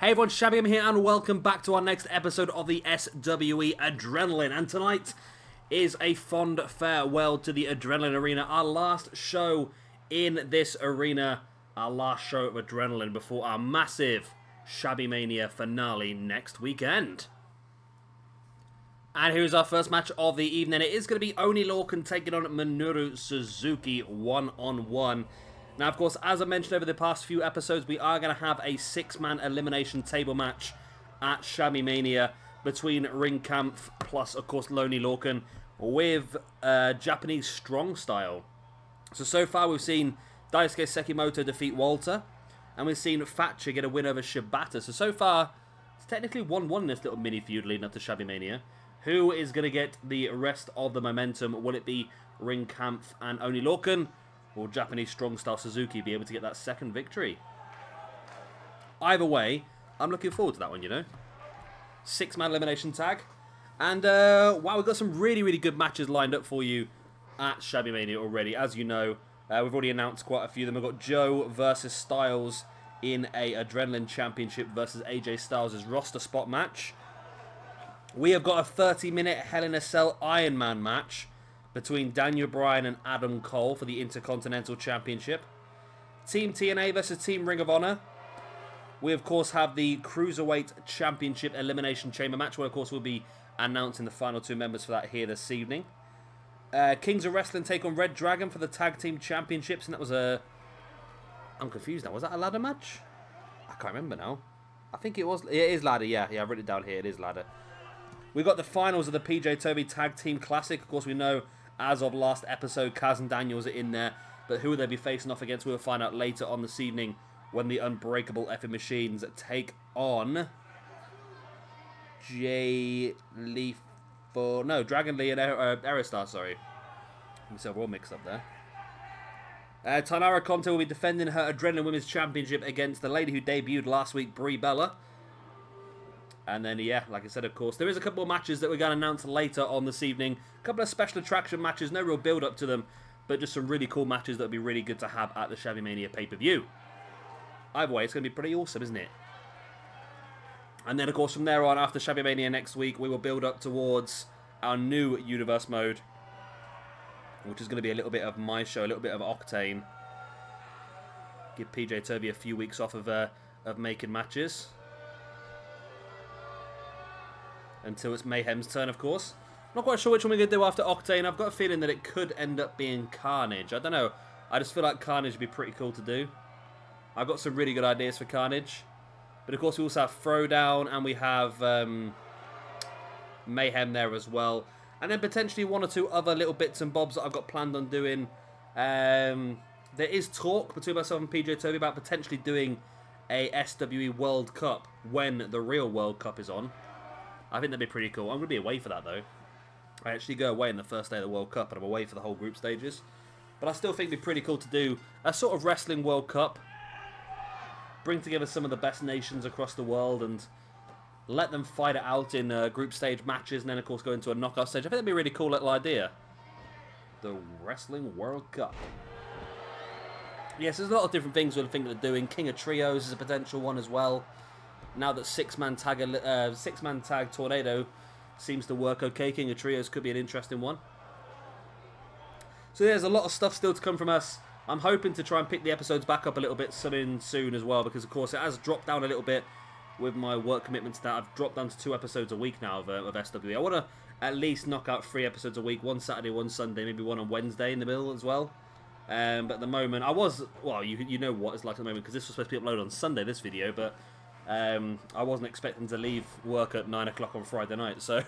Hey everyone, Shabby here and welcome back to our next episode of the SWE Adenaline. And tonight is a fond farewell to the Adenaline Arena, our last show in this arena, our last show of Adenaline before our massive Shabby Mania finale next weekend. And here's our first match of the evening. It is going to be Oney Lorcan taking on Minuro Suzuki one-on-one. Now, of course, as I mentioned over the past few episodes, we are going to have a six-man elimination table match at Shabby Mania between Ringkampf plus, of course, Oney Lorcan with Japanese strong style. So far we've seen Daisuke Sekimoto defeat Walter, and we've seen Thatcher get a win over Shibata. So far, it's technically 1-1 in this little mini feud leading up to Shabby Mania. Who is going to get the rest of the momentum? Will it be Ringkampf and Oney Lorcan? Will Japanese strong style Suzuki be able to get that second victory? Either way, I'm looking forward to that one, you know. Six-man elimination tag. And, wow, we've got some really good matches lined up for you at Shabby Mania already. As you know, we've already announced quite a few of them. We've got Joe versus Styles in a Adenaline Championship versus AJ Styles' roster spot match. We have got a 30-minute Hell in a Cell Iron Man match between Daniel Bryan and Adam Cole for the Intercontinental Championship. Team TNA versus Team Ring of Honor. We, of course, have the Cruiserweight Championship Elimination Chamber match, where, of course, we'll be announcing the final two members for that here this evening. Kings of Wrestling take on Red Dragon for the Tag Team Championships, and that was a... I'm confused now. Was that a ladder match? I can't remember now. I think it was... It is ladder, yeah. Yeah, I've written it down here. It is ladder. We got the finals of the PJ Tovey Tag Team Classic. Of course, we know, as of last episode, Kaz and Daniels are in there. But who will they be facing off against? We'll find out later on this evening when the Unbreakable effing Machines take on Dragon Lee and Aerostar, sorry. We're all mixed up there. Tainara Conte will be defending her Adenaline Women's Championship against the lady who debuted last week, Brie Bella. And then, yeah, like I said, of course, there is a couple of matches that we're going to announce later on this evening. A couple of special attraction matches, no real build-up to them, but just some really cool matches that would be really good to have at the Shabby Mania pay-per-view. Either way, it's going to be pretty awesome, isn't it? And then, of course, from there on, after Shabby Mania next week, we will build up towards our new Universe mode, which is going to be a little bit of my show, a little bit of Octane. Give PJ Tovey a few weeks off of making matches. Until it's Mayhem's turn, of course. Not quite sure which one we're going to do after Octane. I've got a feeling that it could end up being Carnage. I don't know. I just feel like Carnage would be pretty cool to do. I've got some really good ideas for Carnage. But of course we also have Throwdown and we have Mayhem there as well. And then potentially one or two other little bits and bobs that I've got planned on doing. There is talk between myself and PJ Tovey about potentially doing a SWE World Cup when the real World Cup is on. I think that'd be pretty cool. I'm going to be away for that, though. I actually go away in the first day of the World Cup, and I'm away for the whole group stages. But I still think it'd be pretty cool to do a sort of Wrestling World Cup. Bring together some of the best nations across the world and let them fight it out in group stage matches, and then, of course, go into a knockout stage. I think that'd be a really cool little idea. The Wrestling World Cup. Yes, there's a lot of different things we're thinking of doing. King of Trios is a potential one as well. Now that six-man tag Tornado seems to work okay, King of Trios could be an interesting one. So there's a lot of stuff still to come from us. I'm hoping to try and pick the episodes back up a little bit soon as well, because of course it has dropped down a little bit with my work commitments. That I've dropped down to 2 episodes a week now of SWE. I want to at least knock out 3 episodes a week, one Saturday, one Sunday, maybe one on Wednesday in the middle as well. But at the moment, you know what it's like at the moment, because this was supposed to be uploaded on Sunday, this video, but I wasn't expecting to leave work at 9 o'clock on Friday night, so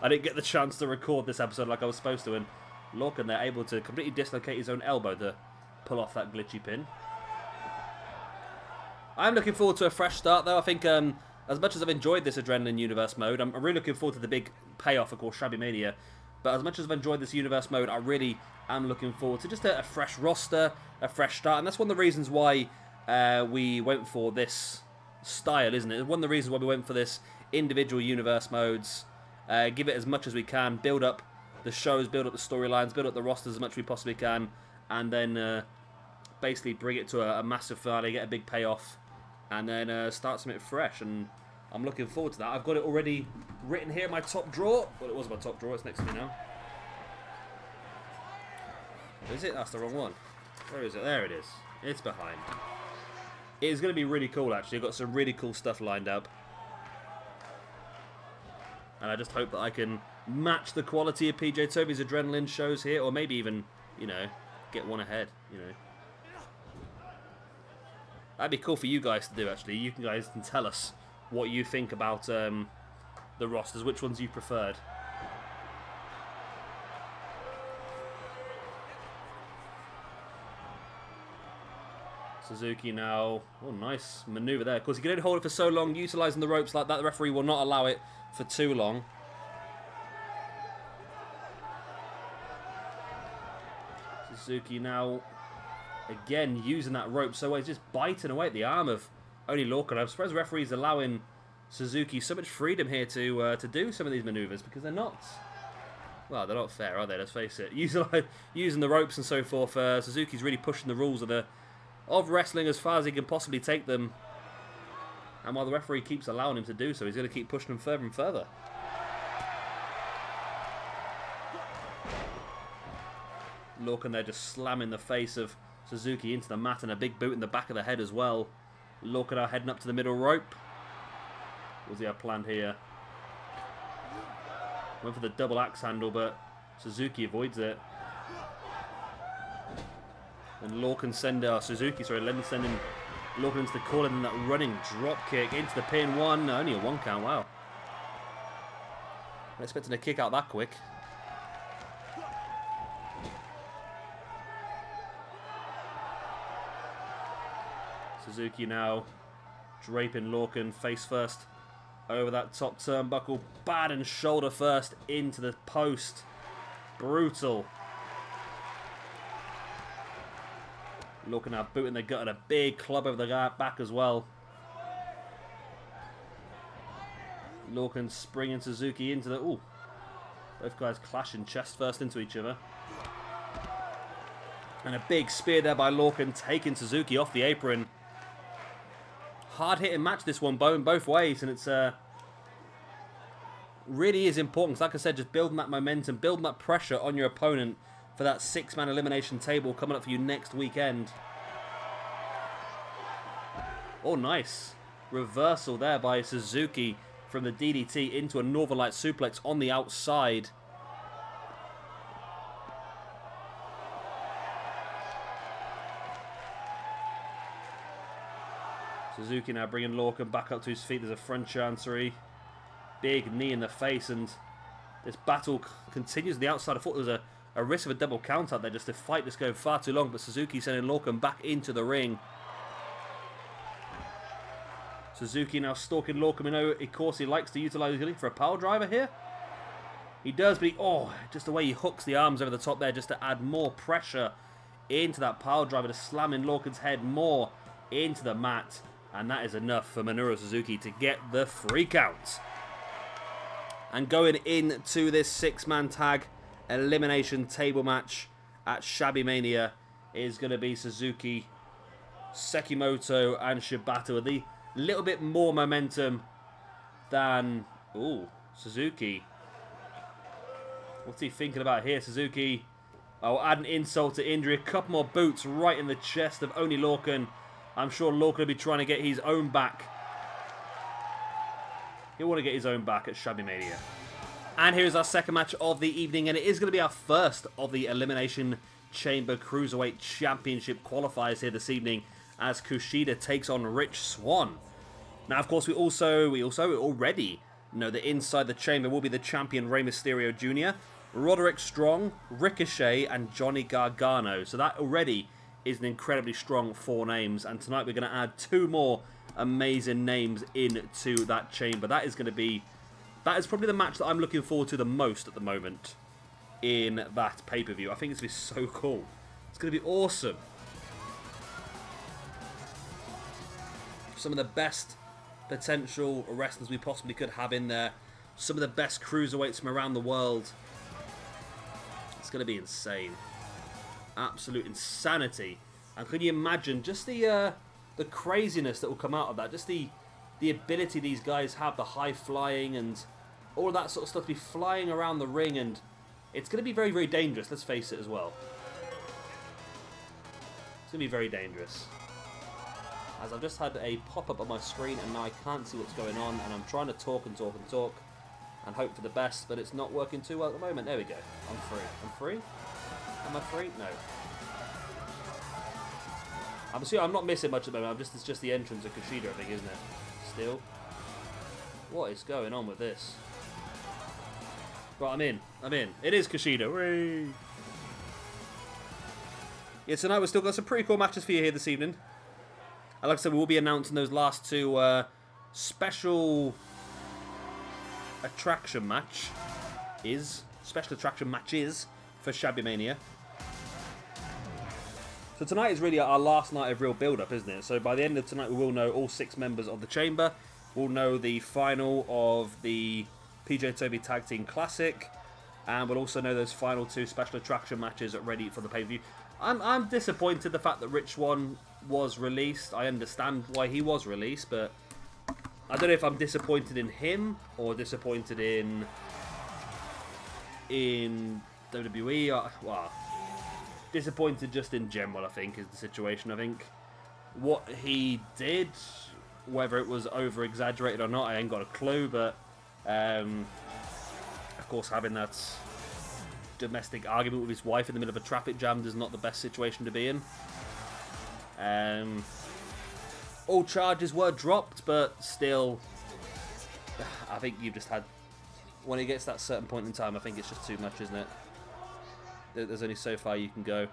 I didn't get the chance to record this episode like I was supposed to, and Lorcan, they're able to completely dislocate his own elbow to pull off that glitchy pin. I'm looking forward to a fresh start, though. I think as much as I've enjoyed this Adenaline Universe mode, I'm really looking forward to the big payoff, of course, Shabby Mania, but as much as I've enjoyed this Universe mode, I really am looking forward to just a fresh roster, a fresh start, and that's one of the reasons why we went for this style, isn't it? One of the reasons why we went for this individual universe modes. Give it as much as we can, build up the shows, build up the storylines, build up the rosters as much as we possibly can, and then basically bring it to a massive finale, get a big payoff, and then start something fresh. And I'm looking forward to that. I've got it already written here in my top drawer. Well, it was my top drawer. It's next to me now. Is it? That's the wrong one. Where is it? There it is. It's behind. It is going to be really cool, actually. I've got some really cool stuff lined up. And I just hope that I can match the quality of PJ Tovey's Adenaline shows here. Or maybe even, you know, get one ahead, you know. That'd be cool for you guys to do, actually. You guys can tell us what you think about the rosters, which ones you preferred. Suzuki now. Oh, nice maneuver there. Of course, he can only hold it for so long, utilising the ropes like that. The referee will not allow it for too long. Suzuki now, again, using that rope so well. He's just biting away at the arm of Oney Lorcan. I'm surprised the referee's allowing Suzuki so much freedom here to do some of these manoeuvres, because they're not... Well, they're not fair, are they? Let's face it. Using the ropes and so forth, Suzuki's really pushing the rules of wrestling as far as he can possibly take them. And while the referee keeps allowing him to do so, he's going to keep pushing them further and further. Lorcan there just slamming the face of Suzuki into the mat, and a big boot in the back of the head as well. Lorcan now heading up to the middle rope. What does he have planned here? Went for the double axe handle, but Suzuki avoids it. And Lorcan sending Lorcan into the corner, and that running drop kick into the pin. Only a 1 count, wow. I'm expecting a kick out that quick. Suzuki now draping Lorcan face first over that top turnbuckle. Bad and shoulder first into the post. Brutal. Lorcan now booting the gut and a big club over the back as well. Lorcan springing Suzuki into the... Ooh. Both guys clashing chest first into each other. And a big spear there by Lorcan, taking Suzuki off the apron. Hard-hitting match, this one, both ways. And it's... really is important. Like I said, just building that momentum, building that pressure on your opponent for that 6-man elimination table coming up for you next weekend. Oh, nice. Reversal there by Suzuki from the DDT into a Northern Light suplex on the outside. Suzuki now bringing Lorcan back up to his feet. There's a front chancery. Big knee in the face, and this battle continues on the outside. I thought there was a risk of a double count out there, just the fight just going far too long, but Suzuki sending Lorcan back into the ring. Suzuki now stalking Lorcan. We know, of course, he likes to utilise his healing for a power driver here. He does, but just the way he hooks the arms over the top there just to add more pressure into that power driver, to slamming Lorcan's head more into the mat. And that is enough for Minuro Suzuki to get the 3 count. And going into this 6-man tag elimination table match at Shabby Mania is going to be Suzuki, Sekimoto, and Shibata with a little bit more momentum than... Ooh, Suzuki. What's he thinking about here? Suzuki, add an insult to injury. A couple more boots right in the chest of Oney Lorcan. I'm sure Lorcan will be trying to get his own back. He'll want to get his own back at Shabby Mania. And here's our second match of the evening, and it is going to be our first of the Elimination Chamber Cruiserweight Championship qualifiers here this evening, as Kushida takes on Rich Swann. Now, of course, we also already know that inside the chamber will be the champion Rey Mysterio Jr., Roderick Strong, Ricochet, and Johnny Gargano. So that already is an incredibly strong 4 names, and tonight we're going to add 2 more amazing names into that chamber. That is probably the match that I'm looking forward to the most at the moment in that pay-per-view. I think it's going to be so cool. It's going to be awesome. Some of the best potential wrestlers we possibly could have in there. Some of the best cruiserweights from around the world. It's going to be insane. Absolute insanity. And can you imagine just the the craziness that will come out of that. Just the ability these guys have, the high flying and all of that sort of stuff, to be flying around the ring, and it's going to be very, very dangerous, let's face it as well. It's going to be very dangerous. As I've just had a pop-up on my screen and now I can't see what's going on, and I'm trying to talk and talk and talk and hope for the best, but it's not working too well at the moment. There we go. I'm free. I'm free? Am I free? No. I'm assuming I'm not missing much at the moment. It's just the entrance of Kushida, I think, isn't it? Still. What is going on with this? Right, I'm in. I'm in. It is Kushida. Whee! Yeah, tonight we've still got some pretty cool matches for you here this evening. And like I said, we will be announcing those last two special attraction matches for Shabby Mania. So tonight is really our last night of real build-up, isn't it? So by the end of tonight, we will know all 6 members of the Chamber. We'll know the final of the PJ Tovey Tag Team Classic. And we'll also know those final 2 special attraction matches ready for the pay-per-view. I'm disappointed the fact that Rich Swann was released. I understand why he was released, but I don't know if I'm disappointed in him or disappointed in WWE. Well, disappointed just in general, I think, is the situation. I think what he did, whether it was over-exaggerated or not, I ain't got a clue, but of course having that domestic argument with his wife in the middle of a traffic jam is not the best situation to be in. All charges were dropped, but still, I think you've just had, when it gets to that certain point in time, I think it's just too much, isn't it? There's only so far you can go.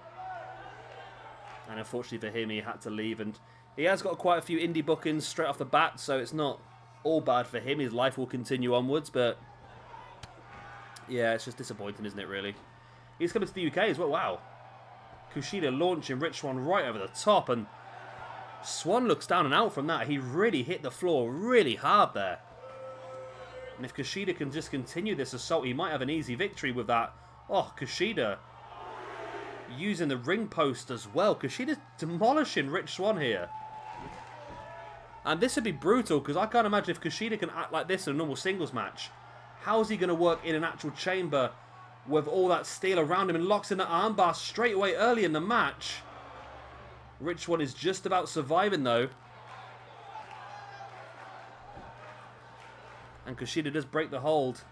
And unfortunately for him, he had to leave, and he has got quite a few indie bookings straight off the bat, so it's not all bad for him. His life will continue onwards, but yeah, it's just disappointing, isn't it, really? He's coming to the UK as well. Wow. Kushida launching Rich Swann right over the top, and Swann looks down and out from that. He really hit the floor really hard there. And if Kushida can just continue this assault, he might have an easy victory with that. Oh, Kushida using the ring post as well. Kushida's demolishing Rich Swann here. And this would be brutal, because I can't imagine if Kushida can act like this in a normal singles match. How is he going to work in an actual chamber with all that steel around him, and locks in the armbar straight away early in the match? Rich Swann is just about surviving, though. And Kushida does break the hold,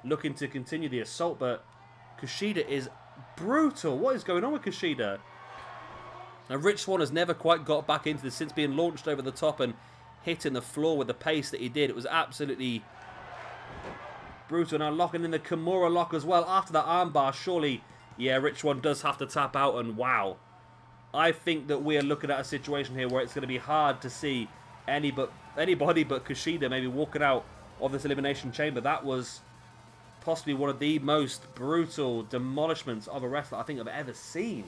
looking to continue the assault, but Kushida is brutal. What is going on with Kushida? Now, Rich Swann has never quite got back into this since being launched over the top and hitting the floor with the pace that he did. It was absolutely brutal. Now locking in the Kimura lock as well after that armbar. Surely, yeah, Rich Swann does have to tap out, and wow. I think that we are looking at a situation here where it's going to be hard to see anybody but Kushida maybe walking out of this Elimination Chamber. That was possibly one of the most brutal demolishments of a wrestler I think I've ever seen.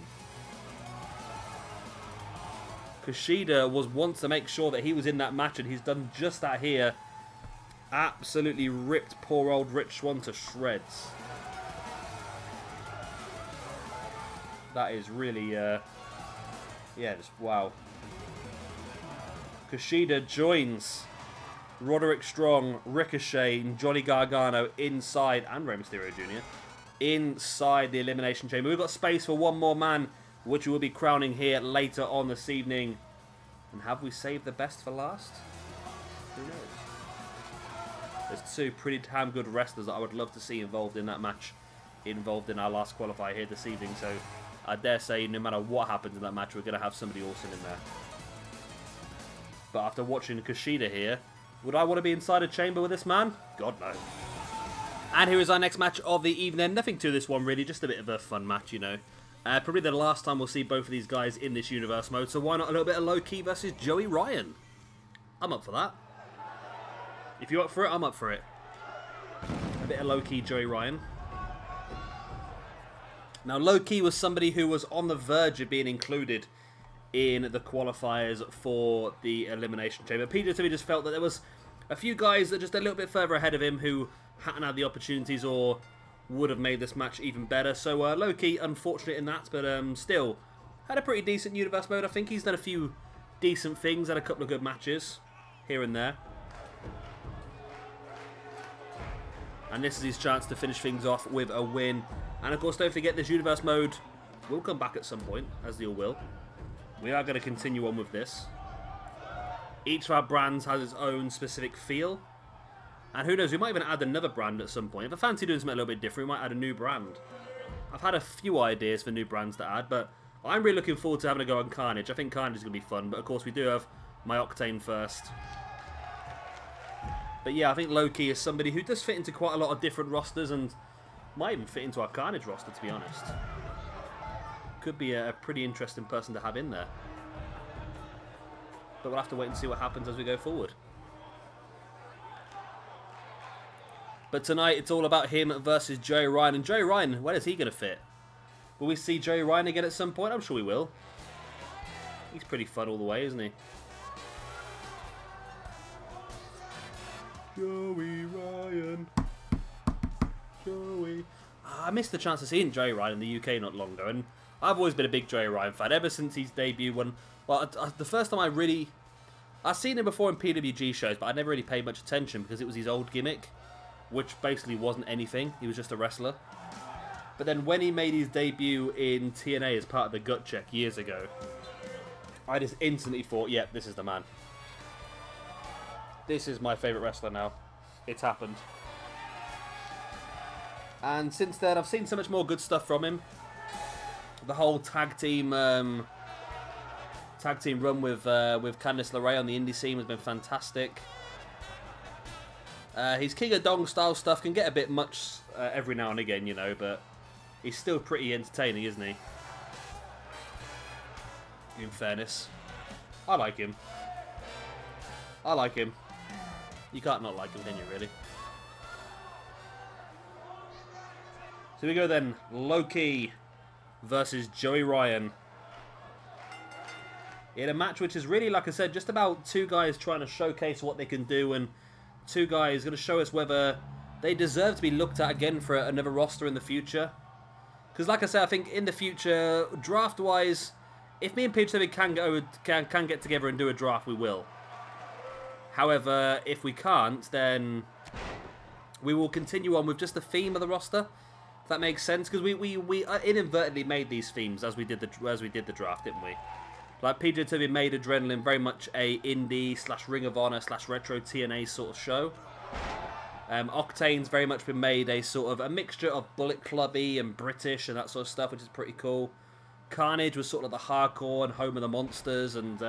Kushida wants to make sure that he was in that match, and he's done just that here. Absolutely ripped poor old Rich Swann to shreds. That is really, yeah, just wow. Kushida joins Roderick Strong, Ricochet, and Johnny Gargano inside, and Rey Mysterio Jr. inside the Elimination Chamber. We've got space for one more man, which we will be crowning here later on this evening. And have we saved the best for last? Who knows? There's 2 pretty damn good wrestlers that I would love to see involved in that match, involved in our last qualifier here this evening. So I dare say no matter what happens in that match, we're going to have somebody awesome in there. But after watching Kushida here, would I want to be inside a chamber with this man? God, no. And here is our next match of the evening. Nothing to this one, really. Just a bit of a fun match, you know. Probably the last time we'll see both of these guys in this universe mode. So why not a little bit of Loki versus Joey Ryan? I'm up for that. If you're up for it, I'm up for it. A bit of Loki, Joey Ryan. Now, Loki was somebody who was on the verge of being included in the qualifiers for the Elimination Chamber. Peter Tovey just felt that there was a few guys that just a little bit further ahead of him who hadn't had the opportunities or would have made this match even better. So Loki, unfortunate in that, but still had a pretty decent universe mode. I think he's done a few decent things, had a couple of good matches here and there. And this is his chance to finish things off with a win. And of course, don't forget this Universe mode will come back at some point, as they all will. We are going to continue on with this. Each of our brands has its own specific feel. And who knows, we might even add another brand at some point. If I fancy doing something a little bit different, we might add a new brand. I've had a few ideas for new brands to add, but I'm really looking forward to having a go on Carnage. I think Carnage is going to be fun, but of course we do have my Octane first. But yeah, I think Loki is somebody who does fit into quite a lot of different rosters and might even fit into our Carnage roster, to be honest. Could be a pretty interesting person to have in there. But we'll have to wait and see what happens as we go forward. But tonight, it's all about him versus Joey Ryan. And Joey Ryan, where is he going to fit? Will we see Joey Ryan again at some point? I'm sure we will. He's pretty fun all the way, isn't he? Joey Ryan. Joey. I missed the chance of seeing Joey Ryan in the UK not long ago. And I've always been a big Joey Ryan fan ever since his debut. Well, the first time I've seen him before in PWG shows, but I never really paid much attention because it was his old gimmick, which basically wasn't anything. He was just a wrestler. But then when he made his debut in TNA as part of the Gut Check years ago, I just instantly thought, yep, this is the man. This is my favourite wrestler now. It's happened. And since then, I've seen so much more good stuff from him. The whole tag team run with Candice LeRae on the indie scene has been fantastic. His King of Dong style stuff can get a bit much every now and again, you know, but he's still pretty entertaining, isn't he? In fairness. I like him. I like him. You can't not like him, can you, really? So we go then. Loki versus Joey Ryan. In a match which is really, like I said, just about two guys trying to showcase what they can do, and two guys going to show us whether they deserve to be looked at again for another roster in the future. Because, like I said, I think in the future, draft-wise, if me and Peach can get together and do a draft, we will. However, if we can't, then we will continue on with just the theme of the roster. If that makes sense, because we inadvertently made these themes as we did the draft, didn't we? Like PJW made Adenaline very much a indie / Ring of Honor / retro TNA sort of show. Octane's very much been made a sort of a mixture of Bullet Clubby and British and that sort of stuff, which is pretty cool. Carnage was sort of the hardcore and home of the monsters, and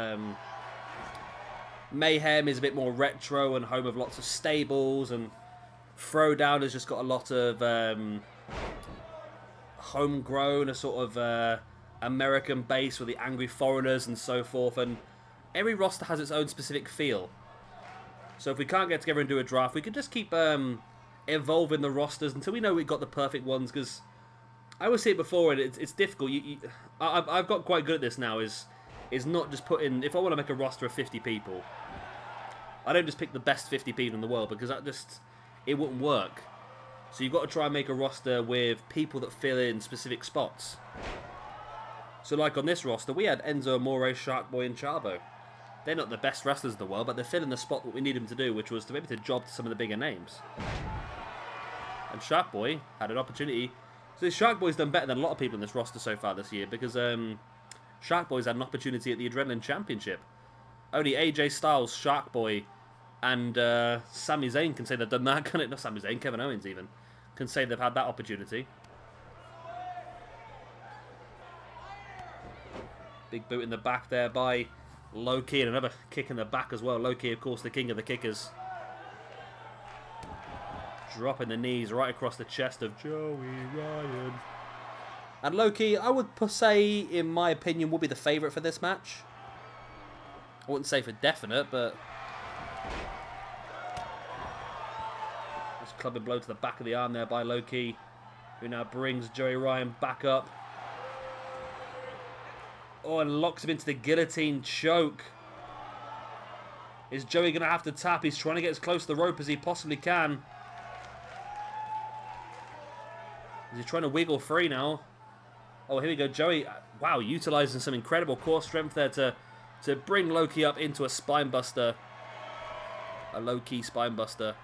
Mayhem is a bit more retro and home of lots of stables, and Throwdown has just got a lot of homegrown, a sort of American base with the angry foreigners and so forth, and every roster has its own specific feel. So if we can't get together and do a draft, we can just keep evolving the rosters until we know we've got the perfect ones, because I always say it before, and it's difficult. I've got quite good at this now, is not just putting, if I want to make a roster of 50 people, I don't just pick the best 50 people in the world, because it wouldn't work. So you've got to try and make a roster with people that fill in specific spots. So like on this roster, we had Enzo Amore, Sharkboy and Chavo. They're not the best wrestlers in the world, but they're filling the spot that we need them to do, which was to be able to job to some of the bigger names. And Sharkboy had an opportunity. So Sharkboy's done better than a lot of people in this roster so far this year, because Sharkboy's had an opportunity at the Adenaline Championship. Only AJ Styles, Sharkboy, and Sami Zayn can say they've done that. Not Sami Zayn, Kevin Owens even can say they've had that opportunity. Big boot in the back there by Loki, and another kick in the back as well. Loki, of course, the king of the kickers. Dropping the knees right across the chest of Joey Ryan. And Loki, I would say, in my opinion, will be the favourite for this match. I wouldn't say for definite, but just clubbing blow to the back of the arm there by Loki, who now brings Joey Ryan back up. Oh, and locks him into the guillotine choke. Is Joey going to have to tap? He's trying to get as close to the rope as he possibly can. Is he trying to wiggle free now? Oh, here we go. Joey, wow, utilising some incredible core strength there to to bring Loki up into a spine buster. A low-key spine buster.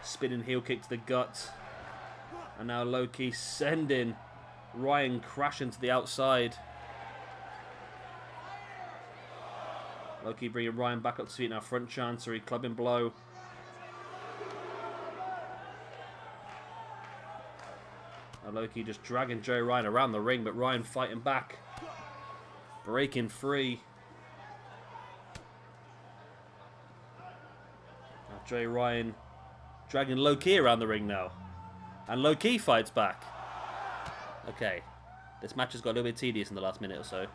Spinning heel kick to the gut. And now Loki sending Ryan crashing to the outside. Loki bringing Ryan back up to feet now. Front chancery, clubbing blow. Now Loki just dragging Joey Ryan around the ring, but Ryan fighting back. Breaking free. Now Joey Ryan dragging Loki around the ring now. And Loki fights back. Okay. This match has got a little bit tedious in the last minute or so.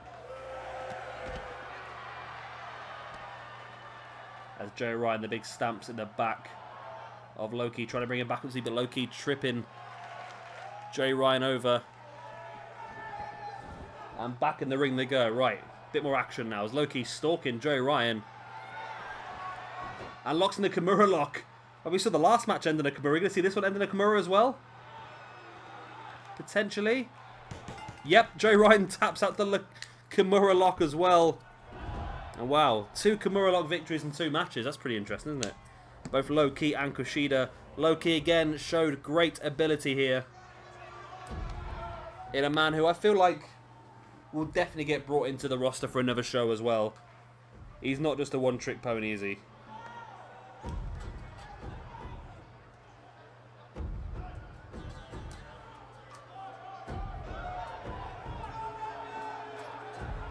As Joey Ryan, the big stamps in the back of Loki, trying to bring him back up to see, but Loki tripping Joey Ryan over. And back in the ring they go. Right. Bit more action now as Loki stalking Joey Ryan. And locks in the Kimura lock. Well, we saw the last match end in a Kimura. We're going to see this one end in a Kimura as well. Potentially. Yep, Joey Ryan taps out the Kimura lock as well. And wow, 2 Kimura lock victories in 2 matches. That's pretty interesting, isn't it? Both Loki and Kushida. Loki again showed great ability here. In a man who I feel like will definitely get brought into the roster for another show as well. He's not just a one-trick pony, is he?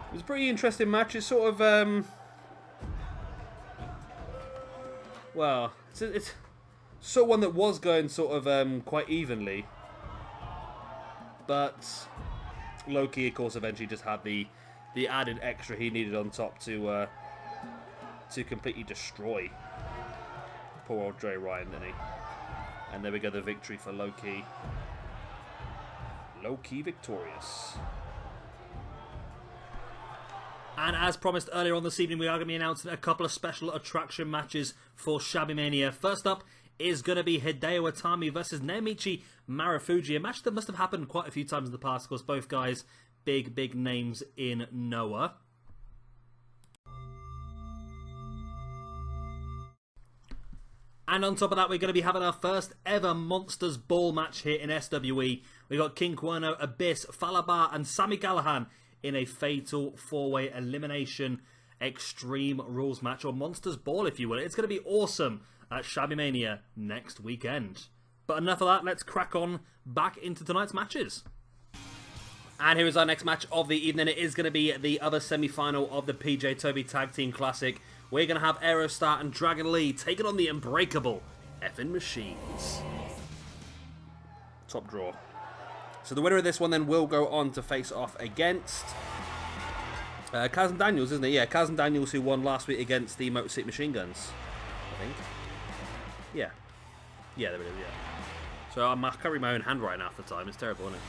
It was a pretty interesting match. It's sort of, well, it's sort of one that was going sort of quite evenly. But Loki, of course, eventually just had the added extra he needed on top to completely destroy poor old Joey Ryan, didn't he? And there we go, the victory for Loki. Loki victorious. And as promised earlier on this evening, we are going to be announcing a couple of special attraction matches for Shabby Mania. First up is going to be Hideo Itami versus Naomichi Marufuji. A match that must have happened quite a few times in the past, because both guys, big names in Noah. And on top of that, we're going to be having our first ever Monsters Ball match here in SWE. We've got King Cuerno, Abyss, Falabar and Sami Callihan in a fatal 4-way elimination Extreme Rules match, or Monsters Ball if you will. It's going to be awesome at Shabby Mania next weekend. But enough of that, let's crack on back into tonight's matches. And here is our next match of the evening. It is going to be the other semi-final of the PJ Tovey Tag Team Classic. We're going to have Aerostar and Dragon Lee taking on the Unbreakable effing Machines. Top draw. So the winner of this one then will go on to face off against Kaz and Daniels, isn't it? Yeah, Kaz and Daniels, who won last week against the Motor City Machine Guns, I think. Yeah. Yeah, there it is, yeah. So I can't read my own handwriting half the time. It's terrible, isn't it?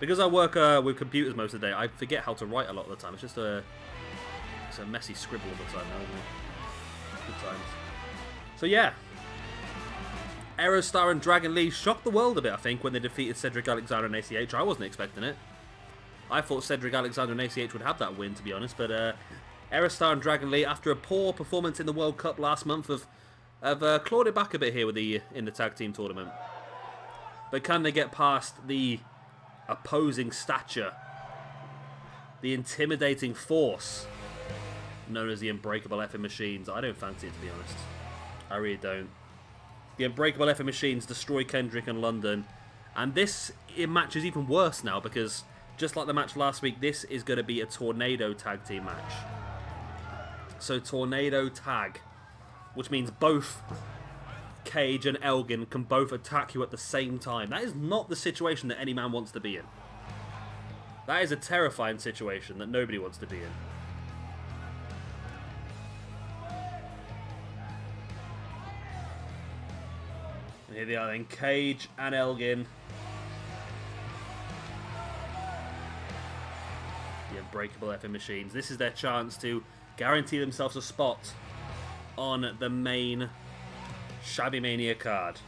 Because I work with computers most of the day, I forget how to write a lot of the time. It's just a messy scribble all the time now, isn't it? Good times. So yeah. Aerostar and Dragon Lee shocked the world a bit, I think, when they defeated Cedric Alexander and ACH. I wasn't expecting it. I thought Cedric Alexander and ACH would have that win, to be honest. But Aerostar and Dragon Lee, after a poor performance in the World Cup last month, have clawed it back a bit here with in the tag team tournament. But can they get past the opposing stature, the intimidating force known as the Unbreakable effing Machines? I don't fancy it, to be honest. I really don't. The Unbreakable effing Machines destroy Kendrick and London. And this match is even worse now, because just like the match last week, this is going to be a Tornado tag team match. So Tornado tag, which means both Cage and Elgin can both attack you at the same time. That is not the situation that any man wants to be in. That is a terrifying situation that nobody wants to be in. And here they are then, Cage and Elgin. The Unbreakable effing Machines. This is their chance to guarantee themselves a spot on the main Shabby Mania card.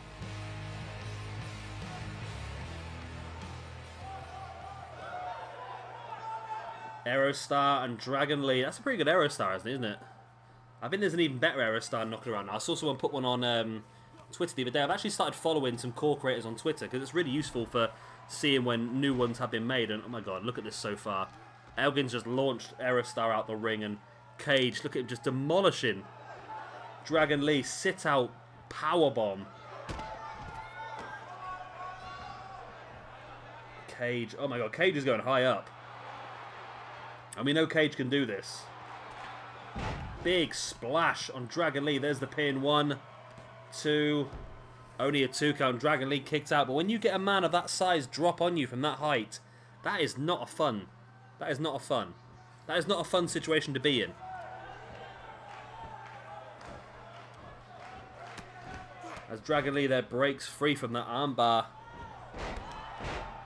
Aerostar and Dragon Lee. That's a pretty good Aerostar, isn't it? I think there's an even better Aerostar knocking around now. I saw someone put one on Twitter the other day. I've actually started following some core creators on Twitter because it's really useful for seeing when new ones have been made. And oh my god, look at this so far. Elgin's just launched Aerostar out the ring, and Cage, look at him just demolishing Dragon Lee. Sit out powerbomb. Cage, oh my god, Cage is going high up. And we know Cage can do this. Big splash on Dragon Lee. There's the pin. 1, 2. Only a 2 count. Dragon Lee kicked out. But when you get a man of that size drop on you from that height, that is not a fun. That is not a fun. That is not a fun situation to be in. As Dragon Lee there breaks free from that armbar.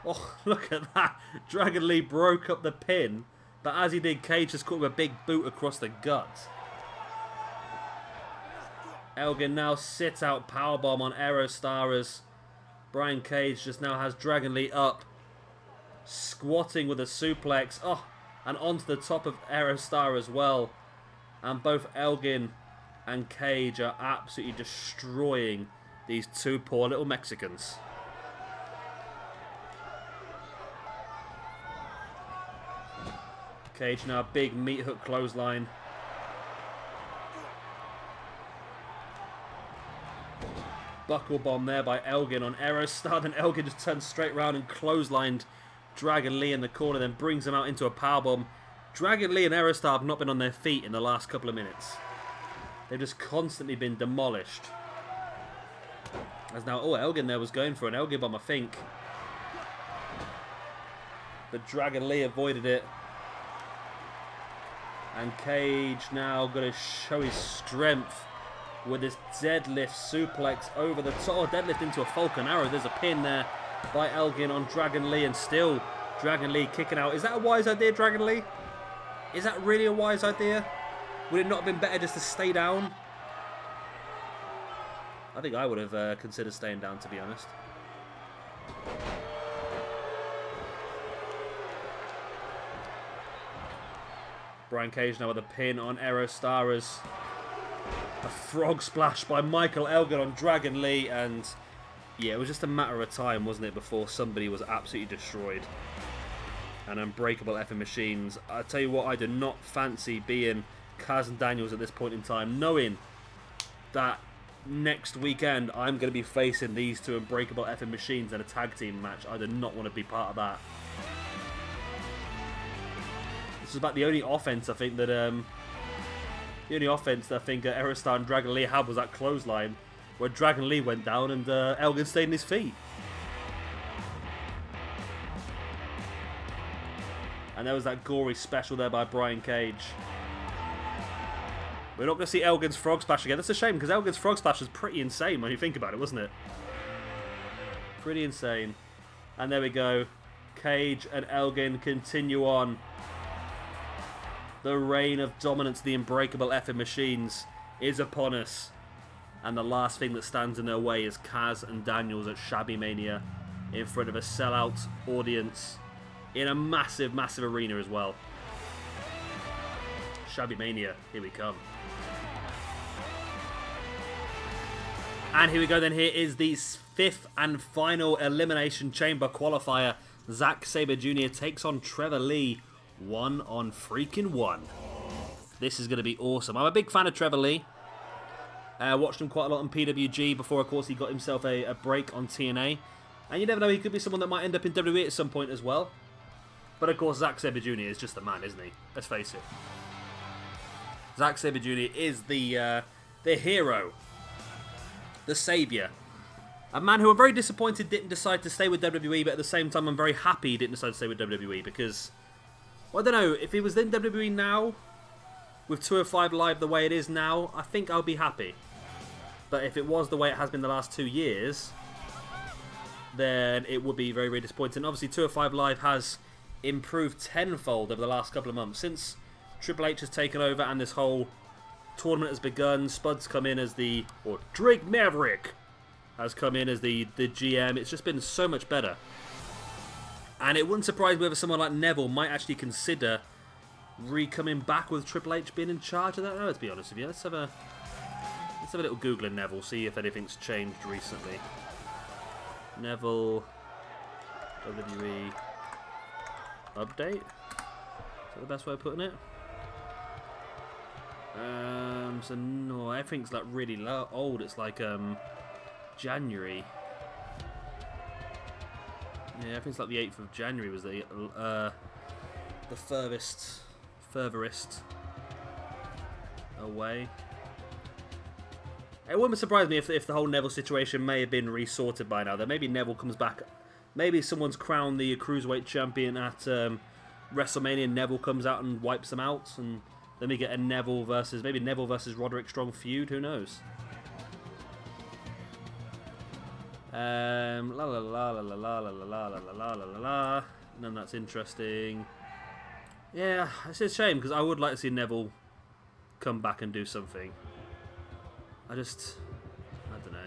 Oh, look at that. Dragon Lee broke up the pin. But as he did, Cage just caught him a big boot across the gut. Elgin now sit out powerbomb on Aerostar as Brian Cage just now has Dragon Lee up. Squatting with a suplex. Oh, and onto the top of Aerostar as well. And both Elgin and Cage are absolutely destroying these two poor little Mexicans. Cage now, big meat hook clothesline. Buckle bomb there by Elgin on Aerostar. Then Elgin just turns straight around and clotheslined Dragon Lee in the corner, then brings him out into a powerbomb. Dragon Lee and Aerostar have not been on their feet in the last couple of minutes. They've just constantly been demolished. As now, oh, Elgin there was going for an Elgin bomb, I think. But Dragon Lee avoided it. And Cage now going to show his strength with this deadlift suplex over the top. Oh, deadlift into a Falcon Arrow. There's a pin there by Elgin on Dragon Lee, and still Dragon Lee kicking out. Is that a wise idea, Dragon Lee? Is that really a wise idea? Would it not have been better just to stay down? I think I would have considered staying down, to be honest. Brian Cage now with a pin on Aerostar as a frog splash by Michael Elgin on Dragon Lee, and yeah, it was just a matter of time, wasn't it, before somebody was absolutely destroyed. And Unbreakable effing machines. I tell you what, I do not fancy being Kaz and Daniels at this point in time, knowing that next weekend I'm going to be facing these two Unbreakable effing machines in a tag team match. I do not want to be part of that. This is about the only offense I think that Aerostar and Dragon Lee had was that clothesline where Dragon Lee went down and Elgin stayed on his feet. And there was that gory special there by Brian Cage. We're not going to see Elgin's frog splash again. That's a shame because Elgin's frog splash was pretty insane when you think about it, wasn't it? Pretty insane. And there we go. Cage and Elgin continue on. The reign of dominance, the Unbreakable effing machines, is upon us. And the last thing that stands in their way is Kaz and Daniels at Shabby Mania in front of a sellout audience in a massive, massive arena as well. Shabby Mania, here we come. And here we go then. Here is the 5th and final Elimination Chamber qualifier. Zack Sabre Jr. takes on Trevor Lee. 1-on-1. This is going to be awesome. I'm a big fan of Trevor Lee. Watched him quite a lot on PWG before, of course, he got himself a break on TNA. And you never know, he could be someone that might end up in WWE at some point as well. But, of course, Zack Sabre Jr. is just the man, isn't he? Let's face it. Zack Sabre Jr. is the hero. The saviour. A man who I'm very disappointed didn't decide to stay with WWE, but at the same time I'm very happy he didn't decide to stay with WWE because... well, I don't know, if he was in WWE now, with 205 Live the way it is now, I think I'll be happy. But if it was the way it has been the last 2 years, then it would be very, very disappointing. Obviously, 205 Live has improved tenfold over the last couple of months. Since Triple H has taken over and this whole tournament has begun, Spud's come in as the... or Drake Maverick has come in as the GM. It's just been so much better. And it wouldn't surprise me whether someone like Neville might actually consider coming back with Triple H being in charge? I don't know, to be honest with you. Let's have a little Google in Neville, see if anything's changed recently. Neville WWE update. Is that the best way of putting it? So no, everything's like really old. It's like January. Yeah, everything's like the 8th of January was the furthest away. It wouldn't surprise me if the whole Neville situation may have been resorted by now. That maybe Neville comes back. Maybe someone's crowned the Cruiserweight champion at WrestleMania and Neville comes out and wipes them out. And then we get a Neville versus Roderick Strong feud. Who knows? La la la la la la la la la la la la. None that's interesting. Yeah, it's a shame because I would like to see Neville come back and do something. I don't know.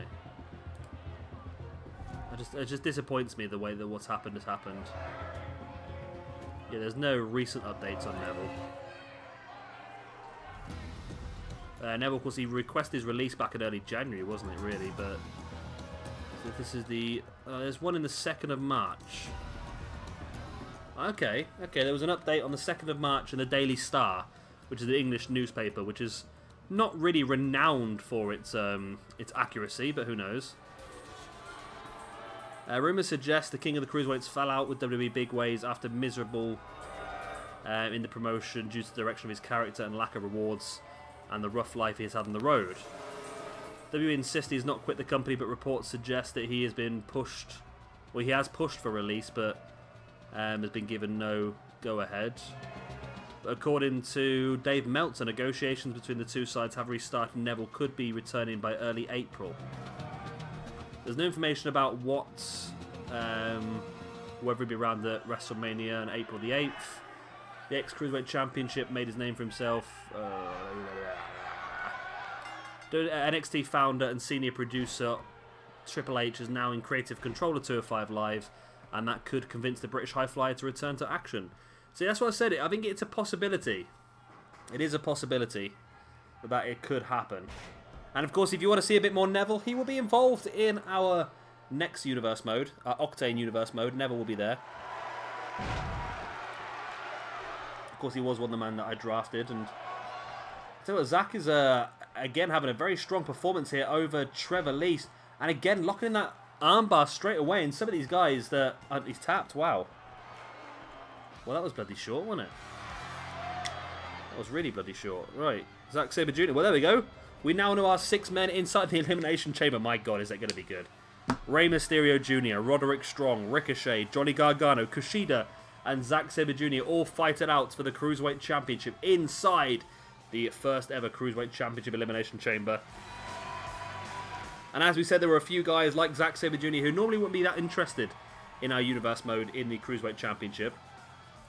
It just disappoints me the way that what's happened has happened. Yeah, there's no recent updates on Neville. Neville, of course, he requested his release back in early January, wasn't it, really? But so this is the... there's one in the 2nd of March. Okay, there was an update on the 2nd of March in the Daily Star, which is the English newspaper, which is not really renowned for its accuracy, but who knows. Rumours suggest the King of the Cruiserweights fell out with WWE Big Ways after miserable in the promotion due to the direction of his character and lack of rewards and the rough life he has had on the road. WWE insists he's not quit the company, but reports suggest that he has been pushed. Well, he has pushed for release, but has been given no go-ahead. But according to Dave Meltzer, negotiations between the two sides have restarted and Neville could be returning by early April. There's no information about what, whether it be around the WrestleMania on April the 8th. The ex-Cruiserweight Championship made his name for himself. NXT founder and senior producer Triple H is now in creative control of 205 Live, and that could convince the British High Flyer to return to action. See, that's what I said. I think it's a possibility. It is a possibility that it could happen. And of course, if you want to see a bit more Neville, he will be involved in our next universe mode, our Octane universe mode. Neville will be there. Of course, he was one of the men that I drafted. And so Zack is again having a very strong performance here over Trevor Lee, and again locking in that armbar straight away. And some of these guys that he's tapped. Wow. Well, that was bloody short, wasn't it? That was really bloody short. Right, Zack Sabre Jr. Well, there we go. We now know our 6 men inside the Elimination Chamber. My God, is that going to be good? Rey Mysterio Jr., Roderick Strong, Ricochet, Johnny Gargano, Kushida, and Zack Sabre Jr. all fight it out for the Cruiserweight Championship inside the first ever Cruiserweight Championship Elimination Chamber. And as we said, there were a few guys like Zack Sabre Jr. who normally wouldn't be that interested in our universe mode in the Cruiserweight Championship.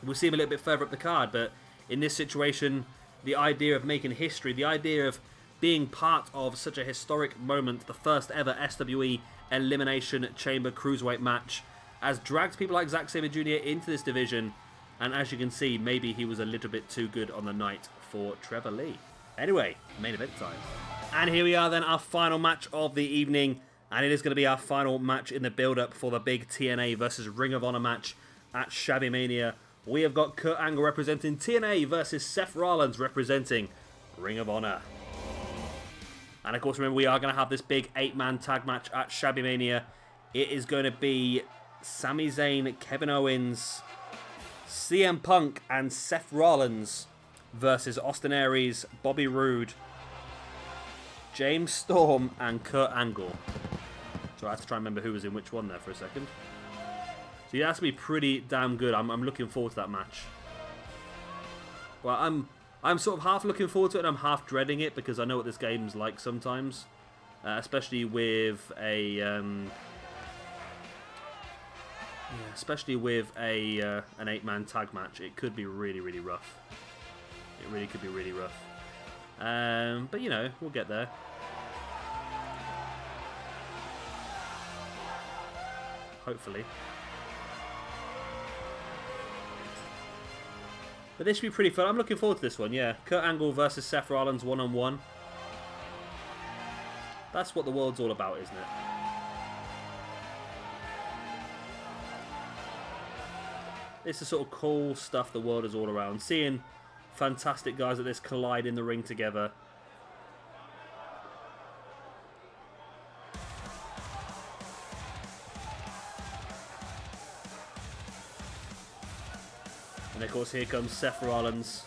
We'll see him a little bit further up the card, but in this situation, the idea of making history, the idea of being part of such a historic moment, the first ever SWE Elimination Chamber Cruiserweight match, has dragged people like Zack Sabre Jr. into this division, and as you can see, maybe he was a little bit too good on the night for Trevor Lee. Anyway, main event time. And here we are then, our final match of the evening, and it is going to be our final match in the build-up for the big TNA versus Ring of Honor match at Shabby Mania. We have got Kurt Angle representing TNA versus Seth Rollins representing Ring of Honor. And of course, remember, we are going to have this big 8-man tag match at Shabby Mania. It is going to be Sami Zayn, Kevin Owens, CM Punk, and Seth Rollins versus Austin Aries, Bobby Roode, James Storm, and Kurt Angle. So I have to try and remember who was in which one there for a second. So yeah, that's going to be pretty damn good. I'm looking forward to that match. Well, I'm sort of half looking forward to it and I'm half dreading it because I know what this game's like sometimes. Especially with a... an 8-man tag match. It could be really, really rough. It really could be really rough. But, you know, we'll get there. Hopefully. But this should be pretty fun. I'm looking forward to this one, yeah. Kurt Angle versus Seth Rollins one-on-one. That's what the world's all about, isn't it? This is sort of cool stuff the world is all around. Seeing fantastic guys like this collide in the ring together. And of course here comes Seth Rollins.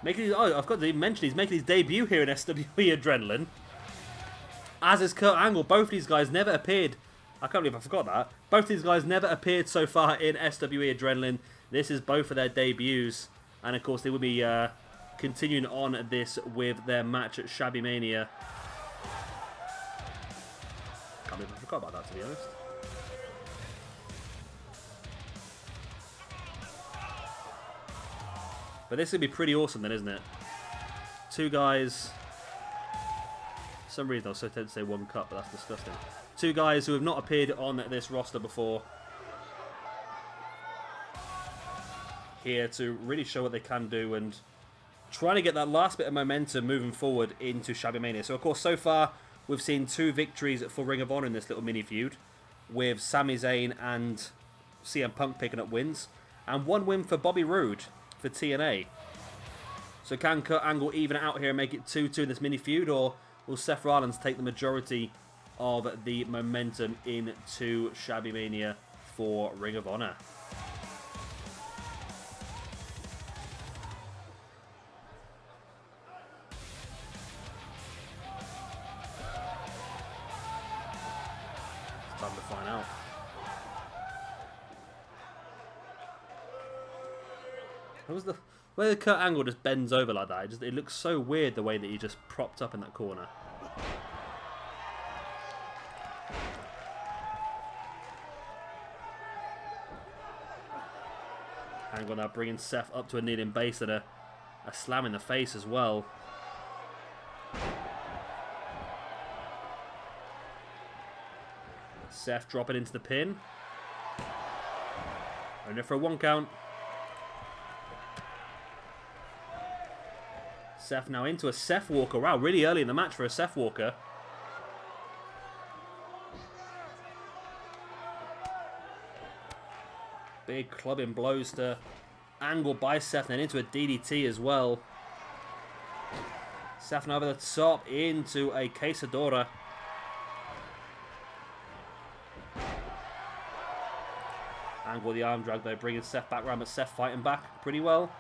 I've got to mention he's making his debut here in SWE Adenaline. As is Kurt Angle. Both these guys never appeared. I can't believe I forgot that. Both these guys never appeared so far in SWE Adenaline. This is both of their debuts. And of course they will be continuing on this with their match at Shabby Mania. Can't believe I forgot about that, to be honest. But this is going to be pretty awesome then, isn't it? Two guys... For some reason I was so tempted to say one cut, but that's disgusting. Two guys who have not appeared on this roster before. Here to really show what they can do and trying to get that last bit of momentum moving forward into Shabby Mania. So of course so far we've seen 2 victories for Ring of Honor in this little mini feud. With Sami Zayn and CM Punk picking up wins. And 1 win for Bobby Roode for TNA. So can Kurt Angle even it out here and make it 2-2 in this mini feud, or will Seth Rollins take the majority of the momentum into Shabby Mania for Ring of Honor? It's time to find out. What was the way Kurt Angle just bends over like that? It looks so weird the way that he just propped up in that corner. Angle now bringing Seth up to a kneeling base and a slam in the face as well. Seth dropping into the pin. Only for a 1 count. Seth now into a Seth Walker. Wow, really early in the match for a Seth Walker. Big clubbing blows to Angle by Seth and then into a DDT as well. Seth now over the top into a Quesadora. Angle the arm drag though, bringing Seth back around, but Seth fighting back pretty well.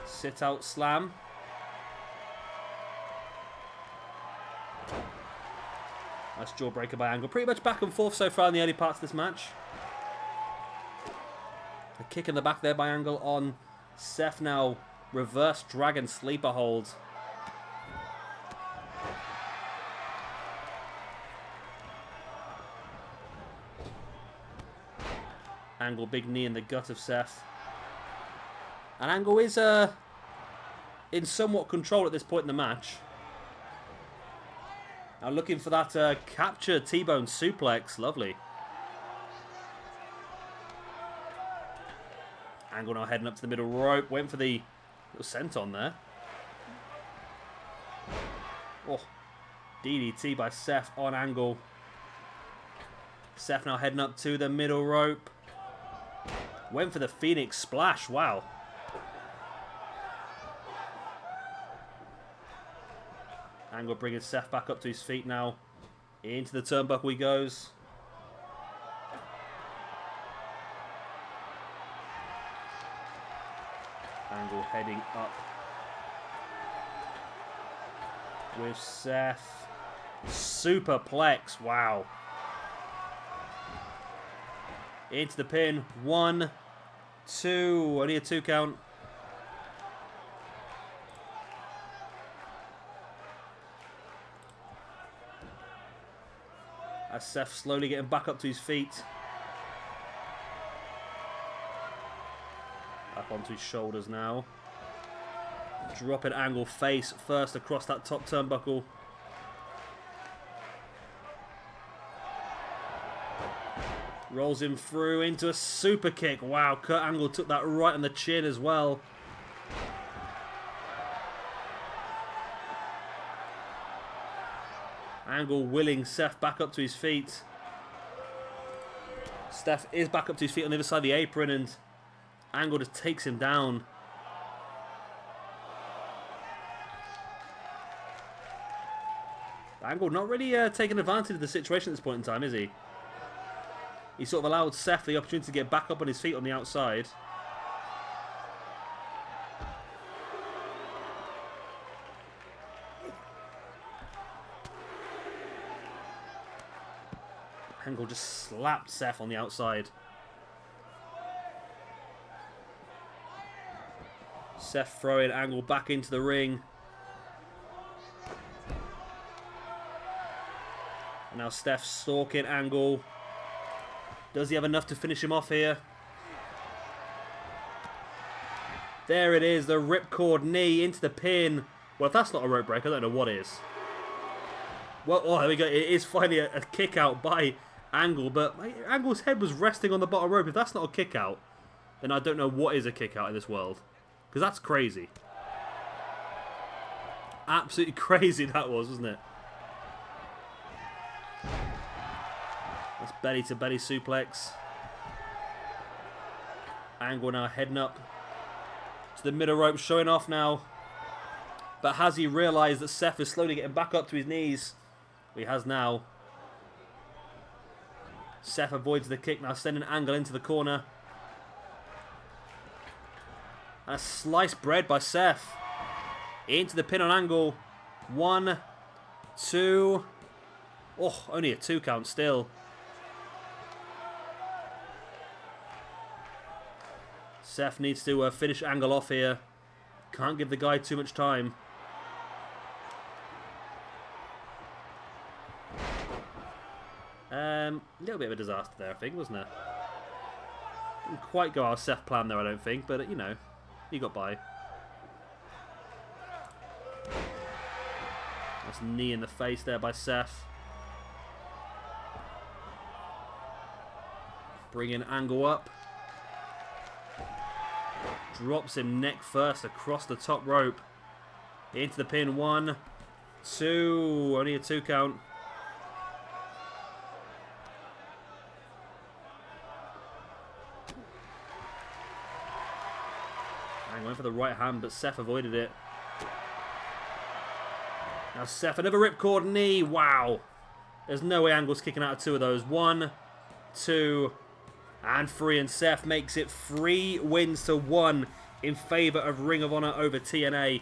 Sit out slam. Nice jawbreaker by Angle. Pretty much back and forth so far in the early parts of this match. A kick in the back there by Angle on Seth now. Reverse dragon sleeper hold. Angle big knee in the gut of Seth. And Angle is in somewhat control at this point in the match. Now looking for that capture T-bone suplex. Lovely. Angle now heading up to the middle rope. Waiting for the little senton there. Oh, DDT by Seth on Angle. Seth now heading up to the middle rope. Went for the Phoenix Splash. Wow. Angle bringing Seth back up to his feet now. Into the turnbuckle he goes. Angle heading up with Seth. Superplex. Wow. Into the pin. 1, 2. Only a 2 count. As Seth slowly getting back up to his feet. Up onto his shoulders now. Dropping Angle face first across that top turnbuckle. Rolls him through into a super kick. Wow, Kurt Angle took that right on the chin as well. Angle willing Seth back up to his feet. Seth is back up to his feet on the other side of the apron, and Angle just takes him down. Angle not really taking advantage of the situation at this point in time, is he? He sort of allowed Seth the opportunity to get back up on his feet on the outside. Angle just slapped Seth on the outside. Seth throwing Angle back into the ring. And now Seth stalking Angle. Does he have enough to finish him off here? There it is, the ripcord knee into the pin. Well, if that's not a rope break, I don't know what is. Well, oh, there we go. It is finally a kick out by Angle, but Angle's head was resting on the bottom rope. If that's not a kick out, then I don't know what is a kick out in this world. Because that's crazy. Absolutely crazy that was, wasn't it? That's belly to belly suplex. Angle now heading up to the middle rope, showing off now. But has he realised that Seth is slowly getting back up to his knees? He has now. Seth avoids the kick, now sending Angle into the corner. And a sliced bread by Seth. Into the pin on Angle. 1, 2. Oh, only a 2 count still. Seth needs to finish Angle off here. Can't give the guy too much time. A little bit of a disaster there, I think, wasn't it? Didn't quite go our Seth plan there, I don't think, but you know, he got by. Nice knee in the face there by Seth. Bringing Angle up. Drops him neck first across the top rope. Into the pin. 1, 2. Only a 2 count. Angle went for the right hand, but Seth avoided it. Now Seth, another ripcord knee. Wow. There's no way Angle's kicking out of 2 of those. 1, 2, and 3. And Seth makes it 3 wins to 1 in favour of Ring of Honor over TNA.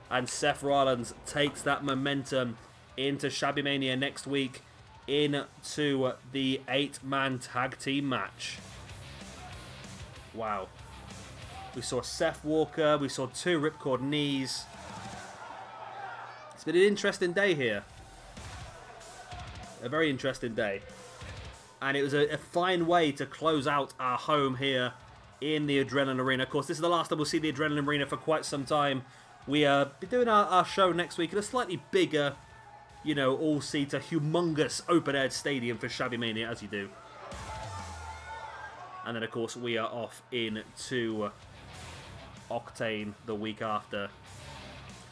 And Seth Rollins takes that momentum into Shabby Mania next week into the 8-man tag team match. Wow. We saw Seth Walker. We saw 2 ripcord knees. It's been an interesting day here. A very interesting day. And it was a fine way to close out our home here in the Adenaline Arena. Of course, this is the last time we'll see the Adenaline Arena for quite some time. We be doing our show next week in a slightly bigger, you know, all-seater, humongous open-air stadium for Shabby Mania, as you do. And then, of course, we are off into Octane the week after.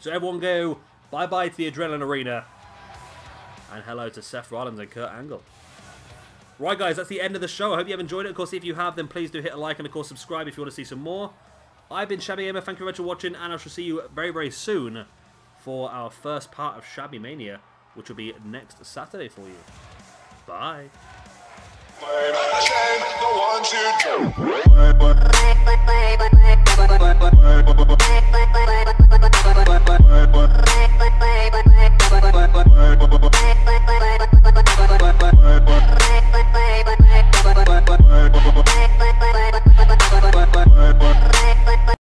So everyone go bye-bye to the Adenaline Arena. And hello to Seth Rollins and Kurt Angle. Right, guys, that's the end of the show. I hope you have enjoyed it. Of course, if you have, then please do hit a like and, of course, subscribe if you want to see some more. I've been Shabby Gamer. Thank you very much for watching, and I shall see you very, very soon for our first part of Shabby Mania, which will be next Saturday for you. Bye. The 1, 2, 3.